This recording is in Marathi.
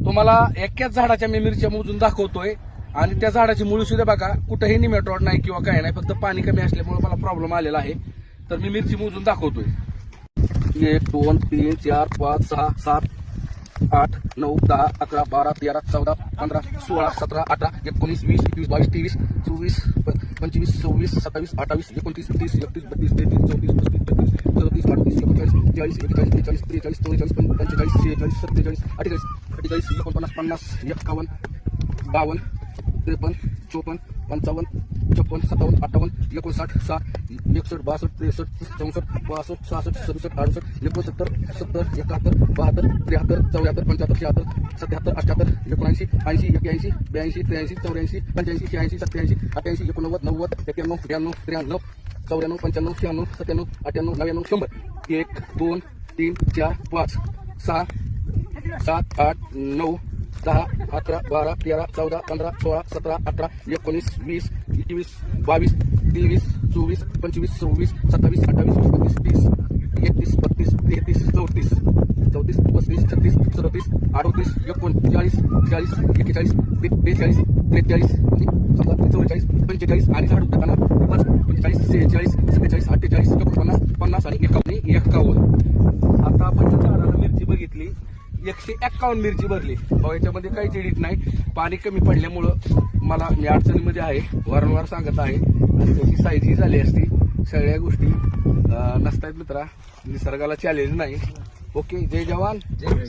तुम्हाला एकाच झाडाच्या मी मिरच्या मोजून दाखवतोय आणि त्या झाडाची मुळी सुद्धा बघा कुठेही निमेटॉड नाही किंवा काय नाही, फक्त पाणी कमी असल्यामुळे मला प्रॉब्लेम आलेला आहे. तर मी मिरची मोजून दाखवतोय. 1 2 3 4 5 6 7 8 9 10 11 12 13 14 15 16 17 18 19 20 21 22 23 24 25 26 27 28 29 30 31 32 33 34 35 36 37 38 39 40 41 43 44 45 46 47 48 49 50 51 52 53 54 55 56 57 58 59 60 61 62 63 64 65 66 67 68 69 70 71 72 73 74 75 76 77 78 79 80 81 82 83 84 85 86 87 88 89 90 91 92 93 94 95 96 97 98 99 100 1 2 3 4 5 6 7 8 9 10 11 12 13 14 15 16 17 18 19 20 21 22 23 24 25 26 27 28 29 30 31 32 33 34 34 35 36 37 38 39 40 41 42 43 44 45 आणि झाड टाकताना 45 46 47 48 49 50 आणि 51. आता आपण झाडाला मिरची बघितली, 151 मिरची भरली. याच्यामध्ये काहीच एडिट नाही, पाणी कमी पडल्यामुळं मला मी अडचणीमध्ये आहे, वारंवार सांगत आहे. आणि त्याची साईज ही झाली असती. सगळ्या गोष्टी नसतायत मित्रा, निसर्गाला चॅलेंज नाही. ओके, जय जवान जय